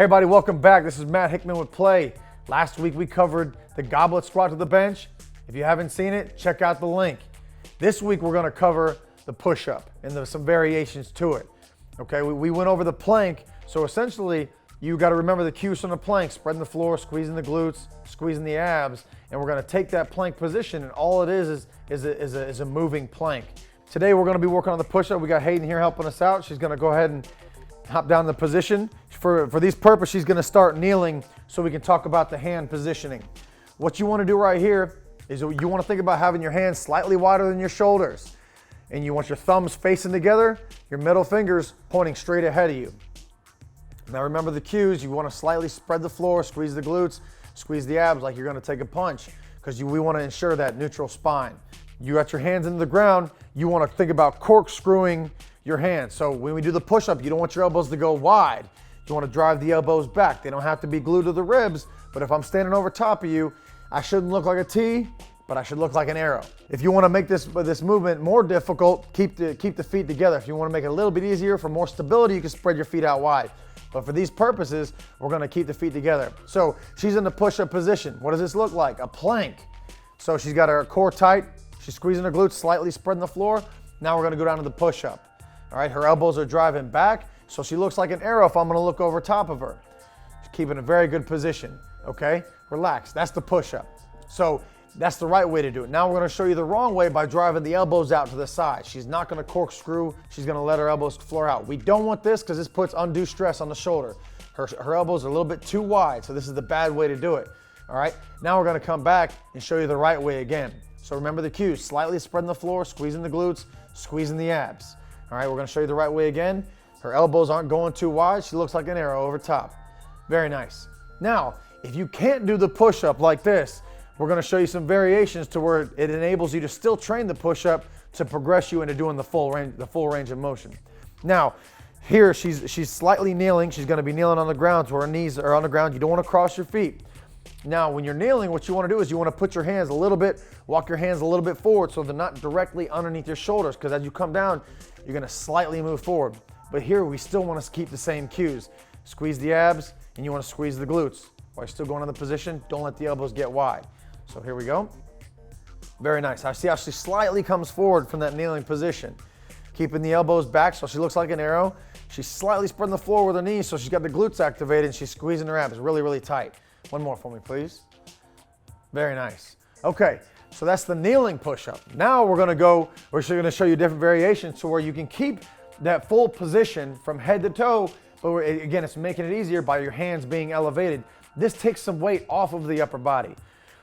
Hey everybody, welcome back. This is Matt Hickman with PLAE. Last week we covered the goblet squat to the bench. If you haven't seen it, check out the link. This week we're gonna cover the push-up and there's some variations to it. Okay, we went over the plank, so essentially you gotta remember the cues from the plank, spreading the floor, squeezing the glutes, squeezing the abs, and we're gonna take that plank position and all it is a moving plank. Today we're gonna be working on the push-up. We got Hayden here helping us out. She's gonna go ahead and hop down the position. For these purposes, she's gonna start kneeling so we can talk about the hand positioning. What you wanna do right here is you wanna think about having your hands slightly wider than your shoulders. And you want your thumbs facing together, your middle fingers pointing straight ahead of you. Now remember the cues, you wanna slightly spread the floor, squeeze the glutes, squeeze the abs like you're gonna take a punch, because we wanna ensure that neutral spine. You got your hands into the ground, you wanna think about corkscrewing your hands. So when we do the push-up, you don't want your elbows to go wide. You want to drive the elbows back. They don't have to be glued to the ribs, but if I'm standing over top of you, I shouldn't look like a T, but I should look like an arrow. If you want to make this movement more difficult, keep the feet together. If you want to make it a little bit easier for more stability, you can spread your feet out wide. But for these purposes, we're going to keep the feet together. So she's in the push-up position. What does this look like? A plank. So she's got her core tight. She's squeezing her glutes, slightly spreading the floor. Now we're going to go down to the push-up. All right, her elbows are driving back, so she looks like an arrow if I'm gonna look over top of her. She's keeping a very good position, okay? Relax, that's the push-up. So that's the right way to do it. Now we're gonna show you the wrong way by driving the elbows out to the side. She's not gonna corkscrew, she's gonna let her elbows floor out. We don't want this because this puts undue stress on the shoulder. Her elbows are a little bit too wide, so this is the bad way to do it, all right? Now we're gonna come back and show you the right way again. So remember the cues, slightly spreading the floor, squeezing the glutes, squeezing the abs. All right, we're gonna show you the right way again. Her elbows aren't going too wide. She looks like an arrow over top. Very nice. Now, if you can't do the push-up like this, we're gonna show you some variations to where it enables you to still train the push-up to progress you into doing the full range of motion. Now, here she's slightly kneeling. She's gonna be kneeling on the ground so her knees are on the ground. You don't wanna cross your feet. Now, when you're kneeling, what you want to do is you want to put your hands a little bit, walk your hands a little bit forward so they're not directly underneath your shoulders, because as you come down, you're going to slightly move forward. But here, we still want to keep the same cues. Squeeze the abs, and you want to squeeze the glutes. While you're still going in the position, don't let the elbows get wide. So here we go. Very nice. I see how she slightly comes forward from that kneeling position. Keeping the elbows back so she looks like an arrow. She's slightly spreading the floor with her knees so she's got the glutes activated and she's squeezing her abs really, really tight. One more for me, please. Very nice. Okay, so that's the kneeling push-up. Now we're gonna show you different variations to where you can keep that full position from head to toe, but again, it's making it easier by your hands being elevated. This takes some weight off of the upper body.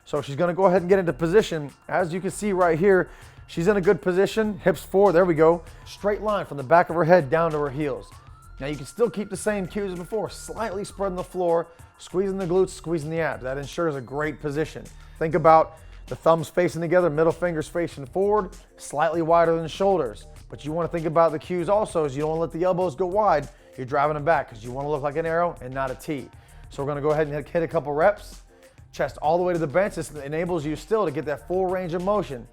So she's gonna go ahead and get into position. As you can see right here, she's in a good position, hips forward, there we go. Straight line from the back of her head down to her heels. Now you can still keep the same cues as before, slightly spreading the floor, squeezing the glutes, squeezing the abs. That ensures a great position. Think about the thumbs facing together, middle fingers facing forward, slightly wider than the shoulders. But you want to think about the cues also is you don't want to let the elbows go wide. You're driving them back because you want to look like an arrow and not a T. So we're going to go ahead and hit a couple reps. Chest all the way to the bench. This enables you still to get that full range of motion.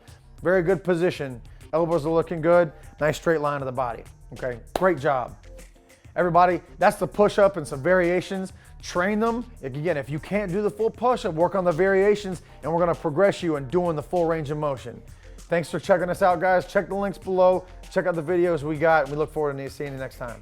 Very good position. Elbows are looking good. Nice straight line of the body. Okay, great job. Everybody, that's the push-up and some variations. Train them. Again, if you can't do the full push-up, work on the variations, and we're gonna progress you in doing the full range of motion. Thanks for checking us out, guys. Check the links below. Check out the videos we got. We look forward to seeing you next time.